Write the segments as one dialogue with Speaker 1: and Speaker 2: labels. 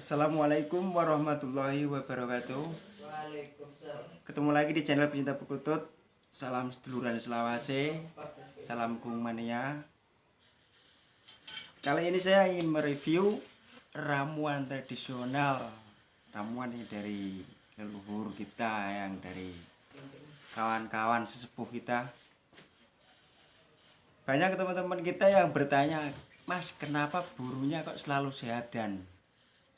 Speaker 1: Assalamualaikum warahmatullahi wabarakatuh. Ketemu lagi di channel Pecinta Perkutut. Salam seduluran Selawase, salam Gung Mania. Kali ini saya ingin mereview ramuan tradisional, ramuan ini dari leluhur kita, yang dari kawan-kawan sesepuh kita. Banyak teman-teman kita yang bertanya, "Mas, kenapa burungnya kok selalu sehat dan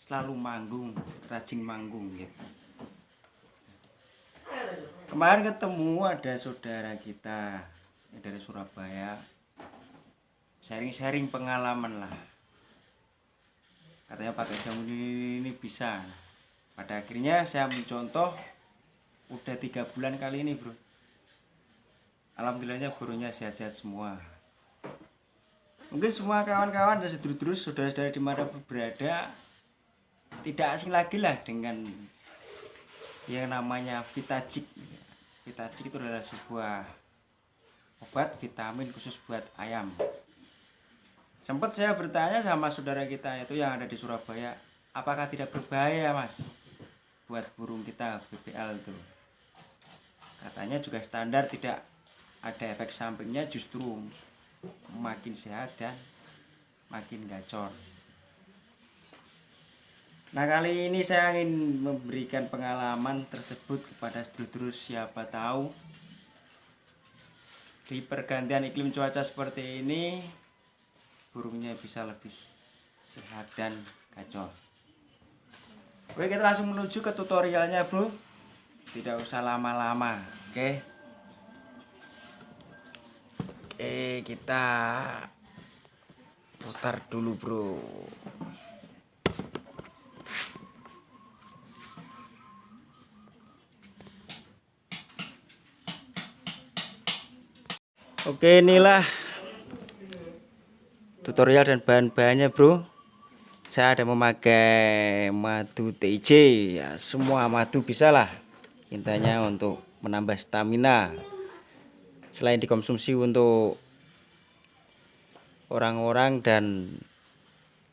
Speaker 1: selalu manggung, rajin manggung?" gitu. Kemarin ketemu ada saudara kita dari Surabaya, sharing-sharing pengalaman lah. Katanya pakai jamu ini bisa. Pada akhirnya saya mencontoh, udah 3 bulan kali ini, bro. Alhamdulillahnya burungnya sehat-sehat semua. Mungkin semua kawan-kawan dan sedulur-sedulur, saudara-saudara dimanapun berada, tidak asing lagi lah dengan yang namanya Vitagik. Vitagik itu adalah sebuah obat vitamin khusus buat ayam. Sempat saya bertanya sama saudara kita itu yang ada di Surabaya, apakah tidak berbahaya, Mas, buat burung kita BPL itu? Katanya juga standar, tidak ada efek sampingnya, justru makin sehat dan makin gacor. Nah, kali ini saya ingin memberikan pengalaman tersebut kepada sedulur-sedulur. Siapa tahu di pergantian iklim cuaca seperti ini burungnya bisa lebih sehat dan gacor. Oke, kita langsung menuju ke tutorialnya, bro. Tidak usah lama-lama. Oke, kita putar dulu, bro. Oke, inilah tutorial dan bahan-bahannya, bro. Saya ada memakai madu TIJ, ya, semua madu bisa lah. Intinya untuk menambah stamina. Selain dikonsumsi untuk orang-orang dan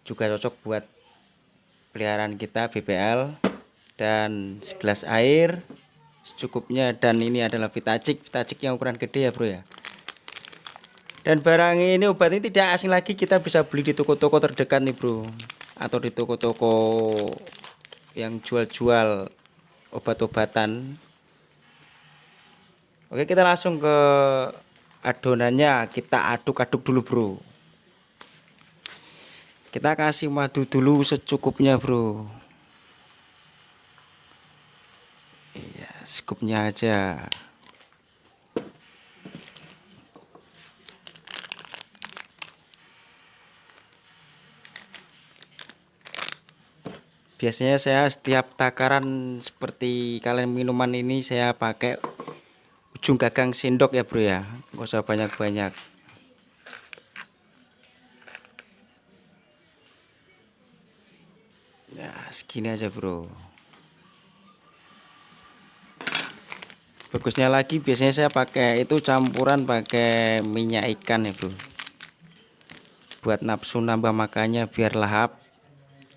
Speaker 1: juga cocok buat peliharaan kita BPL. Dan segelas air secukupnya, dan ini adalah Vitagik yang ukuran gede ya, bro ya. Dan barang ini, obat ini tidak asing lagi, kita bisa beli di toko-toko terdekat nih, bro, atau di toko-toko yang jual-jual obat-obatan. Oke, kita langsung ke adonannya. Kita aduk-aduk dulu, bro. Kita kasih madu dulu secukupnya, bro. Iya, secukupnya aja. Biasanya saya setiap takaran seperti kalian minuman ini, saya pakai ujung gagang sendok ya, bro ya. Nggak usah banyak-banyak. Ya, segini aja, bro. Bagusnya lagi, biasanya saya pakai itu campuran pakai minyak ikan ya, bro. Buat nafsu nambah makannya biar lahap.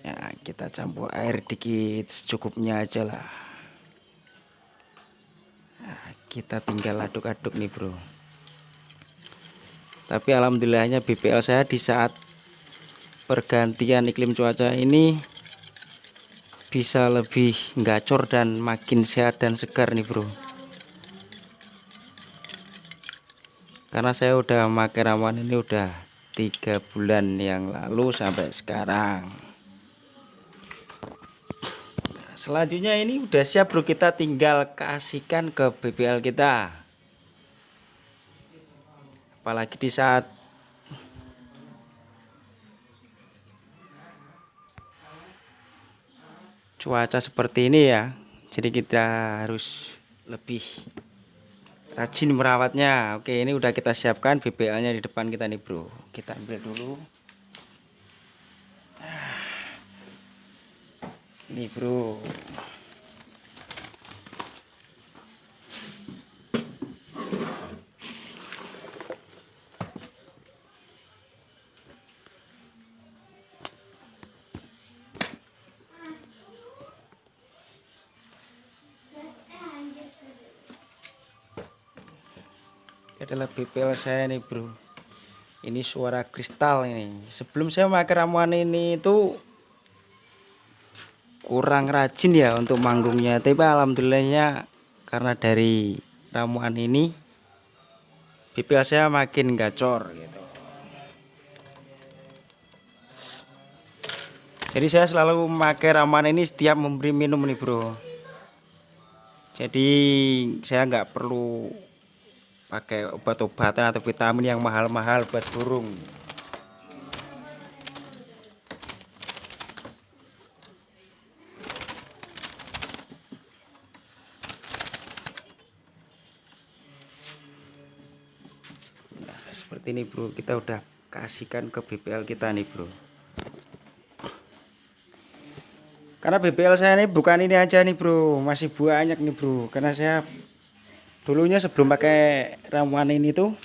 Speaker 1: Ya, kita campur air dikit secukupnya aja lah. Nah, kita tinggal aduk-aduk nih, bro. Tapi alhamdulillahnya BPL saya di saat pergantian iklim cuaca ini bisa lebih gacor dan makin sehat dan segar nih, bro. Karena saya udah pakai ramuan ini udah 3 bulan yang lalu sampai sekarang. Selanjutnya ini udah siap, bro, kita tinggal kasihkan ke BPL kita. Apalagi di saat cuaca seperti ini ya. Jadi kita harus lebih rajin merawatnya. Oke, ini udah kita siapkan BPL nya di depan kita nih, bro. Kita ambil dulu. Nih, bro. adalah BPL saya nih bro. Ini suara kristal ini. Sebelum saya pakai ramuan ini itu kurang rajin ya untuk manggungnya, tapi alhamdulillahnya karena dari ramuan ini BPL saya makin gacor gitu. Jadi saya selalu memakai ramuan ini setiap memberi minum nih bro. Jadi saya nggak perlu pakai obat-obatan atau vitamin yang mahal-mahal buat burung. Nah, seperti ini bro, kita udah kasihkan ke BPL kita nih bro. Karena BPL saya ini bukan ini aja nih bro, masih banyak nih bro. Karena saya dulunya sebelum pakai ramuan ini tuh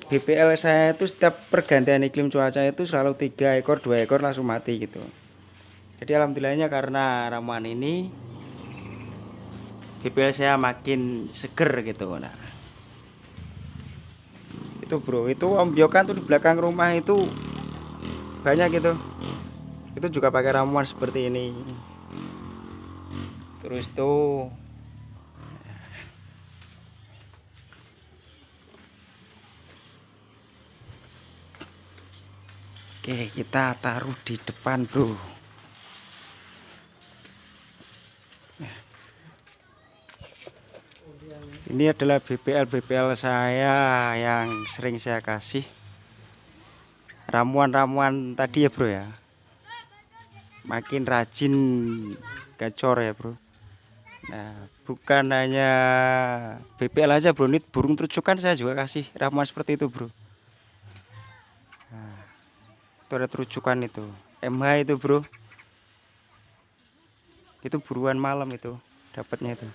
Speaker 1: BPL saya itu setiap pergantian iklim cuaca itu selalu 3 ekor 2 ekor langsung mati gitu. Jadi alhamdulillahnya karena ramuan ini BPL saya makin seger gitu. Nah itu bro, itu ombyokan tuh di belakang rumah itu banyak gitu. Itu juga pakai ramuan seperti ini. Terus tuh oke, kita taruh di depan bro. Ini adalah BPL saya yang sering saya kasih ramuan-ramuan tadi ya bro ya. Makin rajin gacor ya bro. Nah bukan hanya BPL aja bro, ini burung terucukan saya juga kasih ramuan seperti itu bro. Nah, itu ada terucukan itu MH itu bro, itu buruan malam itu dapatnya itu.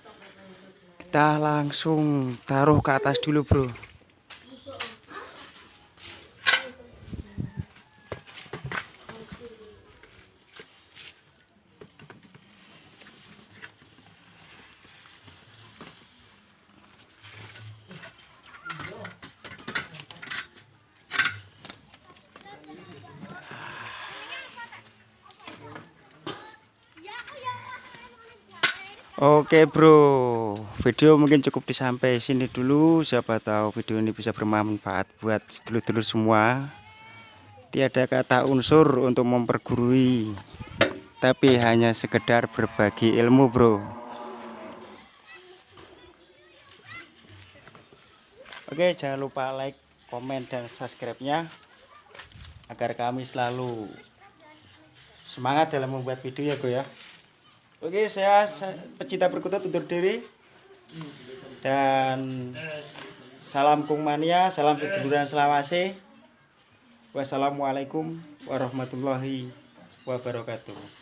Speaker 1: Kita langsung taruh ke atas dulu bro. Oke bro, video mungkin cukup sampai sini dulu. Siapa tahu video ini bisa bermanfaat buat sedulur-sedulur semua. Tiada kata unsur untuk mempergurui, tapi hanya sekedar berbagi ilmu bro. Oke, jangan lupa like, komen, dan subscribe-nya agar kami selalu semangat dalam membuat video ya bro ya. Oke, saya pecinta perkutut undur diri. Dan salam Kung Mania, salam seduluran Selawase. Wassalamualaikum warahmatullahi wabarakatuh.